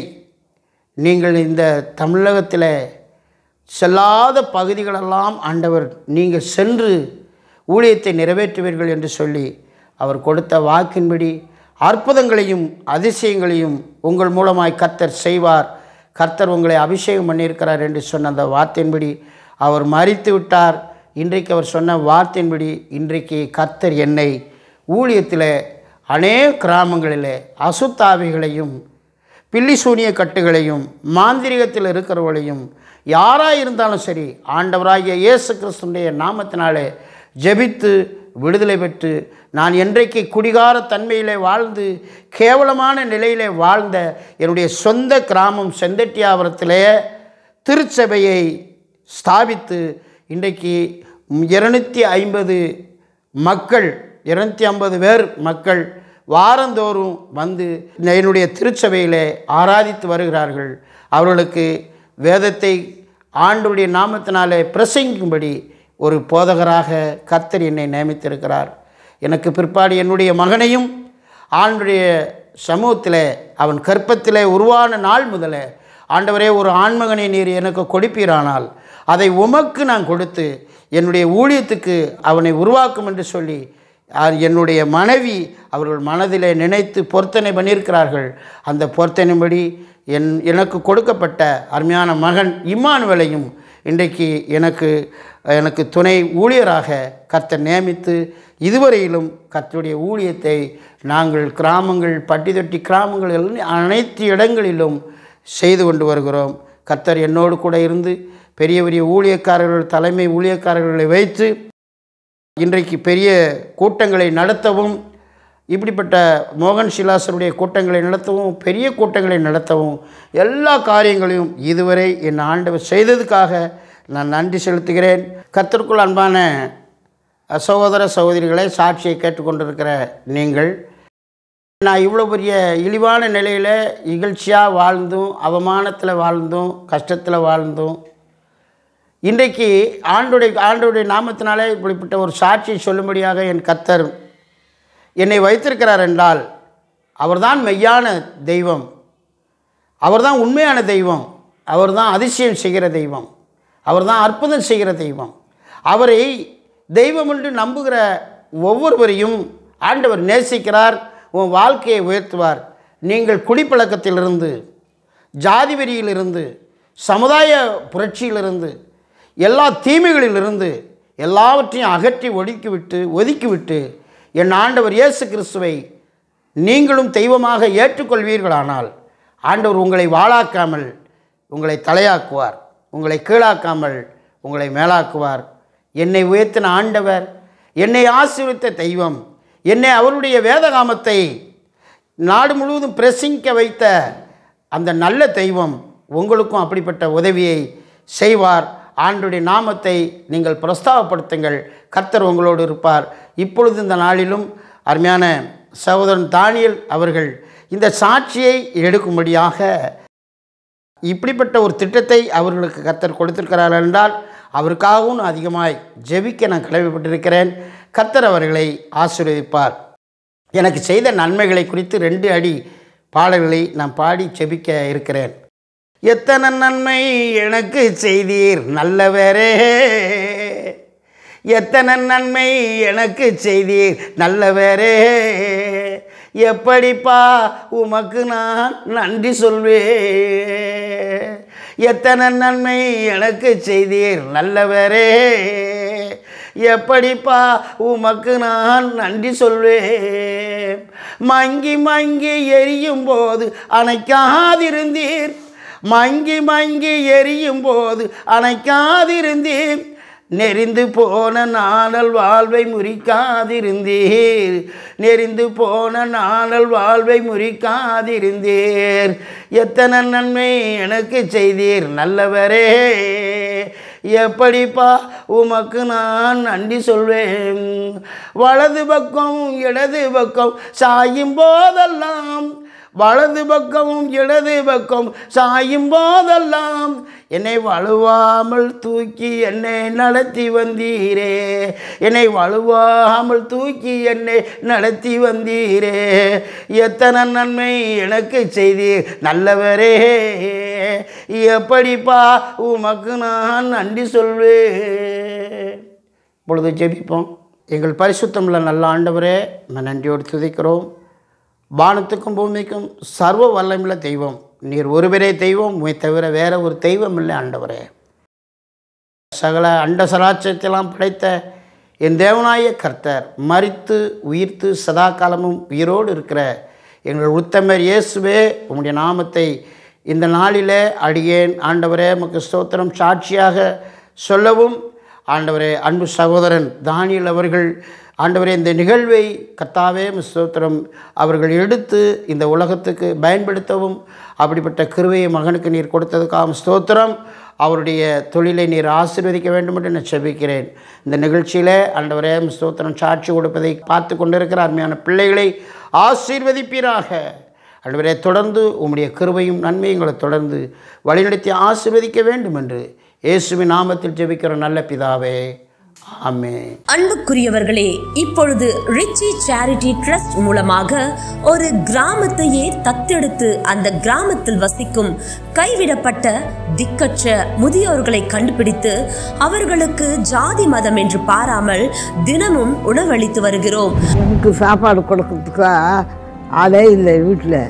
நீங்கள் இந்த தமிழகத்தில் செல்லாத பகுதிகளெல்லாம் ஆண்டவர் நீங்கள் சென்று ஊழியத்தை நிறைவேற்றுவீர்கள் என்று சொல்லி அவர் கொடுத்த வாக்கின்படி அற்புதங்களையும் அதிசயங்களையும் உங்கள் மூலமாய் கர்த்தர் செய்வார். கர்த்தர் உங்களை அபிஷேகம் பண்ணியிருக்கிறார் என்று சொன்ன அந்த வார்த்தையின்படி அவர் மரித்து விட்டார். இன்றைக்கு அவர் சொன்ன வார்த்தையின்படி இன்றைக்கு கர்த்தர் என்னை ஊழியத்தில் அநேக கிராமங்களில் அசுத்தாவிகளையும் பில்லி சூனிய கட்டுகளையும் மாந்திரிகத்தில் இருக்கிறவர்களையும் யாராக இருந்தாலும் சரி ஆண்டவராகிய இயேசு கிறிஸ்துவினுடைய நாமத்தினாலே ஜெபித்து விடுதலை பெற்று நான் என்றைக்கு குடிகார தன்மையிலே வாழ்ந்து கேவலமான நிலையிலே வாழ்ந்த என்னுடைய சொந்த கிராமம் செந்தட்டியாபுரத்திலே திருச்சபையை ஸ்தாபித்து இன்றைக்கு 250 பேர் மக்கள் வாரந்தோறும் வந்து என்னுடைய திருச்சபையிலே ஆராதித்து வருகிறார்கள். அவர்களுக்கு வேதத்தை ஆண்டவருடைய நாமத்தினாலே பிரசங்கிக்கும்படி ஒரு போதகராக கர்த்தர் என்னை நியமித்திருக்கிறார். எனக்கு பிற்பாடு என்னுடைய மகனையும் ஆண்டவருடைய சமூகத்தில் அவன் கற்பத்திலே உருவான நாள் முதல ஆண்டவரே ஒரு ஆண்மகனை நீர் எனக்கு கொடுப்பீரானால் அதை உமக்கு நான் கொடுத்து என்னுடைய ஊழியத்துக்கு அவனை உருவாக்கும் என்று சொல்லி என்னுடைய மனைவி அவர்கள் மனதிலே நினைத்து பொருத்தனை பண்ணியிருக்கிறார்கள். அந்த பொருத்தனைப்படி எனக்கு கொடுக்கப்பட்ட அருமையான மகன் இம்மானுவேலையும் இன்றைக்கு எனக்கு துணை ஊழியராக கர்த்தர் நியமித்து இதுவரையிலும் கர்த்தருடைய ஊழியத்தை நாங்கள் கிராமங்கள் பட்டிதொட்டி கிராமங்கள் அனைத்து இடங்களிலும் செய்து கொண்டு வருகிறோம். கர்த்தர் என்னோடு கூட இருந்து பெரிய பெரிய ஊழியக்காரர்கள் தலைமை ஊழியக்காரர்களை வைத்து இன்றைக்கு பெரிய கூட்டங்களை நடத்தவும் இப்படிப்பட்ட மோகன் சிலாசருடைய கூட்டங்களை நடத்தவும் பெரிய கூட்டங்களை நடத்தவும் எல்லா காரியங்களையும் இதுவரை என் ஆண்டவர் செய்ததுக்காக நான் நன்றி செலுத்துகிறேன். கர்த்தருக்குள் அன்பான சகோதர சகோதரிகளை சாட்சியை கேட்டுக்கொண்டிருக்கிற நீங்கள், நான் இவ்வளோ பெரிய இழிவான நிலையில் இகழ்ச்சியாக வாழ்ந்தும் அவமானத்தில் வாழ்ந்தும் கஷ்டத்தில் வாழ்ந்தும் இன்றைக்கு ஆண்டோடைய நாமத்தினாலே இப்படிப்பட்ட ஒரு சாட்சியை சொல்லும்படியாக என் கர்த்தர் என்னை வைத்திருக்கிறார் என்றால் அவர்தான் மெய்யான தெய்வம், அவர்தான் உண்மையான தெய்வம், அவர்தான் அதிசயம் செய்கிற தெய்வம், அவர்தான் அற்புதம் செய்கிற தெய்வம். அவரை தெய்வம் என்று நம்புகிற ஒவ்வொருவரையும் ஆண்டவர் நேசிக்கிறார். உன் வாழ்க்கையை உயர்த்துவார். நீங்கள் குடிப்பழக்கத்திலிருந்து, ஜாதி வெறியிலிருந்து, சமுதாய புரட்சியிலிருந்து, எல்லா தீமைகளிலிருந்து எல்லாவற்றையும் அகற்றி ஒதுக்கிவிட்டு என் ஆண்டவர் இயேசு கிறிஸ்துவை நீங்களும் தெய்வமாக ஏற்றுக்கொள்வீர்களானால் ஆண்டவர் உங்களை வாளாக்காமல் உங்களை தலையாக்குவார், உங்களை கீழாக்காமல் உங்களை மேலாக்குவார். என்னை உயர்த்தின ஆண்டவர், என்னை ஆசீர்வதித்த தெய்வம், என்னை அவருடைய வேதகாமத்தை நாடு முழுவதும் பிரசங்கிக்க வைத்த அந்த நல்ல தெய்வம் உங்களுக்கும் அப்படிப்பட்ட உதவியை செய்வார். ஆண்டவருடைய நாமத்தை நீங்கள் பிரஸ்தாபப்படுத்துங்கள். கர்த்தர் உங்களோடு இருப்பார். இப்பொழுது இந்த நாளிலும் அருமையான சகோதரன் தானியல் அவர்கள் இந்த சாட்சியை எடுக்கும்படியாக இப்படிப்பட்ட ஒரு திட்டத்தை அவர்களுக்கு கர்த்தர் கொடுத்திருக்கிறார் என்றால் அவருக்காகவும் நான் அதிகமாய் ஜெபிக்க நான் கடமைப்பட்டிருக்கிறேன். கர்த்தர் அவர்களை ஆசீர்வதிப்பார். எனக்கு செய்த நன்மைகளை குறித்து 2 அடி பாடல்களை நான் பாடி ஜெபிக்க இருக்கிறேன். எத்தனை நன்மை எனக்கு செய்தீர் நல்லவரே, எத்தனை நன்மை எனக்கு செய்தீர் நல்லவரே, எப்படிப்பா உமக்கு நான் நன்றி சொல்வேன். எத்தனை நன்மை எனக்கு செய்தீர் நல்லவரே, எப்படிப்பா உமக்கு நான் நன்றி சொல்வேன். மங்கி மங்கி எரியும் போது அணைக்காதிருந்தீர், மங்கி மங்கி எரியும் போது அணைக்காதிருந்தீர். நெறிந்து போன நாளல் வாழ்வை முறிக்காதிருந்தீர், நெறிந்து போன நாளல் வாழ்வை முறிக்காதிருந்தீர். எத்தனை நன்மை எனக்கு செய்தீர் நல்லவரே, எப்படிப்பா உமக்கு நான் நன்றி சொல்வேன். வலது பக்கம் இடது பக்கம் சாயும் போதெல்லாம், வலது பக்கமும் இடது பக்கம் சாயும் போதெல்லாம் என்னை வலுவாமல் தூக்கி என்னை நடத்தி வந்தீரே, என்னை வலுவாமல் தூக்கி என்னை நடத்தி வந்தீரே. எத்தனை நன்மை எனக்கு செய்தீர் நல்லவரே, எப்படிப்பா உமக்கு நான் நன்றி சொல்வேன். இப்பொழுது ஜெபிப்போம். எங்கள் பரிசுத்தமுள்ள நல்ல ஆண்டவரே, நான் நன்றியோடு துதிக்கிறோம். வானத்துக்கும் பூமிக்கும் சர்வ வல்லமையுள்ள தெய்வம் நீர் ஒருவரே தெய்வம், உம்மை தவிர வேற ஒரு தெய்வம் இல்லை ஆண்டவரே. சகல அண்ட சராட்சத்தையெல்லாம் படைத்த என் தேவனாய கர்த்தர் மரித்து உயிர்த்து சதா காலமும் உயிரோடு இருக்கிற எங்கள் உத்தமர் இயேசுவே, உம்முடைய நாமத்தை இந்த நாளிலே அடியேன் ஆண்டவரே உமக்கு ஸ்தோத்திரம் சாட்சியாக சொல்லவும், ஆண்டவரே அன்பு சகோதரன் தானியேல் அவர்கள் ஆண்டவரே இந்த நிகழ்வை கர்த்தாவே ஸ்தோத்திரம் அவர்கள் எடுத்து இந்த உலகத்துக்கு பயன்படுத்தவும், அப்படிப்பட்ட கிருபையை மகனுக்கு நீர் கொடுத்ததுக்காக ஸ்தோத்திரம். அவருடைய தொழிலை நீர் ஆசீர்வதிக்க வேண்டும் என்று நான் செபிக்கிறேன். இந்த நிகழ்ச்சியில் ஆண்டவரே ஸ்தோத்திரம் சாட்சி கொடுப்பதை பார்த்து கொண்டிருக்கிற அருமையான பிள்ளைகளை ஆசீர்வதிப்பீராக. ஆண்டவரே தொடர்ந்து உம்முடைய கிருபையும் நன்மைகளை தொடர்ந்து வழிநடத்தி ஆசீர்வதிக்க வேண்டும் என்று இயேசுவின் நாமத்தில் ஜெபிக்கிற நல்ல பிதாவே, ஆமென். அன்புக்குரியவர்களே, இப்பொழுது ரிச்சி சேரிட்டி ட்ரஸ்ட் மூலமாக ஒரு கிராமத்தையே தத்தெடுத்து அந்த கிராமத்தில் வசிக்கும் கைவிடப்பட்ட திக்கற்ற முதியோர்களை கண்டுபிடித்து அவர்களுக்கு ஜாதி மதம் என்று பாராமல் தினமும் உணவளித்து வருகிறோம். எனக்கு சாப்பாடு கொடுக்கறதுக்கா ஆளே இல்லை, வீட்டில்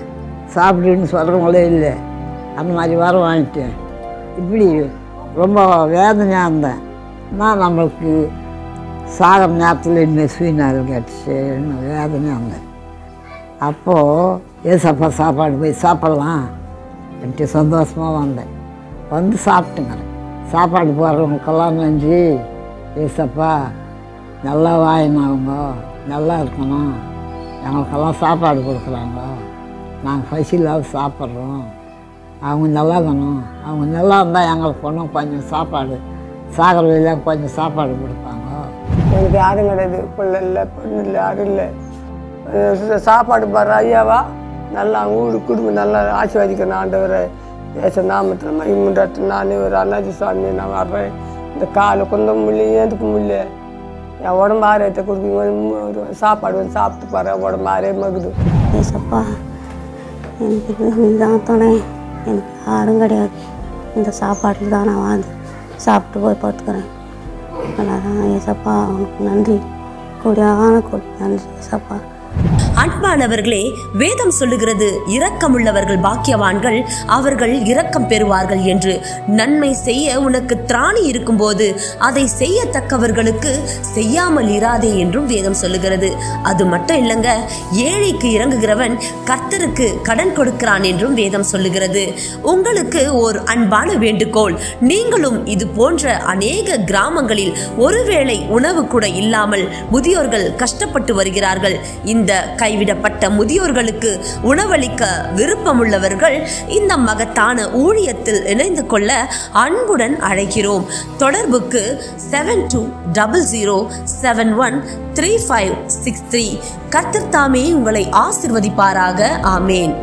சாப்பிடுன்னு சொல்கிறவங்களே இல்லை. அந்த மாதிரி வர வாங்கிட்டேன். இப்படி ரொம்ப வேதனையாக இருந்தேன். நான் நம்மளுக்கு சாகிற நேரத்தில் இன்னும் சுயநாள் கிடச்சின்னு வேதனையாக இருந்தேன். அப்போது ஏசப்பா சாப்பாடு போய் சாப்பிட்லாம் என்கிட்ட சந்தோஷமாக வந்தேன். வந்து சாப்பிட்டுங்கிறேன். சாப்பாடு போடுறவங்களுக்கெல்லாம் நன்றி ஏசப்பா, நல்லா வாங்கினாங்க, நல்லா இருக்கணும், எங்களுக்கெல்லாம் சாப்பாடு கொடுக்குறாங்க, நாங்கள் பசியில்லாத சாப்பிட்றோம், அவங்க நல்லா இருக்கணும், அவங்க நல்லா இருந்தால் எங்களுக்கு பொண்ணும் கொஞ்சம் சாப்பாடு சாகர வழியில் கொஞ்சம் சாப்பாடு கொடுப்பாங்க. எனக்கு யாரும் கிடையாது, பிள்ளை இல்லை, பொண்ணு இல்லை, யாரும் இல்லை. சாப்பாடு பாரு ஐயாவா, நல்லா அவங்க ஊர் குடும்பம் நல்லா ஆசீர்வதிக்கணும் ஆண்டவரை. ஏச நாமத்தில் மகிமுண்டாட்டு நானே ஒரு அண்ணாச்சி சுவாமி நான் வர்றேன். இந்த காலை கொஞ்சம் முடியல, ஏந்துக்க முடியல, என் உடம்பு ஆரோக்கியத்தை கொடுப்பீங்க, ஒரு சாப்பாடு வந்து சாப்பிட்டு பாரு, உடம்பு ஆரோக்கியம் மகுது. ஏசப்பா, எனக்கு தான் துணை, எனக்கு யாரும் கிடையாது. இந்த சாப்பாட்டில் தான் நான் வாழ்ந்து சாப்பிட்டு போய் பார்த்துக்கிறேன். அதான் ஏசப்பா, அவனுக்கு நன்றி, கொடியான கொடி நன்றி ஏசப்பா. அன்பானவர்களே, வேதம் சொல்லுகிறது, இரக்கமுள்ளவர்கள் பாக்கியவான்கள், அவர்கள் இரக்கம் பெறுவார்கள் என்று. நன்மை செய்ய உனக்கு திராணி இருக்கும்போது அதை செய்யத்தக்கவர்களுக்கு செய்யாமல் இராதே என்றும் வேதம் சொல்லுகிறது. அது மட்டும் இல்லைங்க, ஏழைக்கு இறங்குகிறவன் கர்த்தருக்கு கடன் கொடுக்கிறான் என்றும் வேதம் சொல்லுகிறது. உங்களுக்கு ஒரு அன்பான வேண்டுகோள், நீங்களும் இது போன்ற அநேக கிராமங்களில் ஒருவேளை உணவு கூட இல்லாமல் முதியோர்கள் கஷ்டப்பட்டு வருகிறார்கள். இந்த கைவிடப்பட்ட முதியோர்களுக்கு உணவளிக்க விருப்பமுள்ளவர்கள் இந்த மகத்தான ஊழியத்தில் இணைந்து கொள்ள அன்புடன் அழைக்கிறோம். தொடர்புக்கு 7200713563. கர்த்தர் தாமே உங்களை ஆசீர்வதிப்பாராக. ஆமேன்.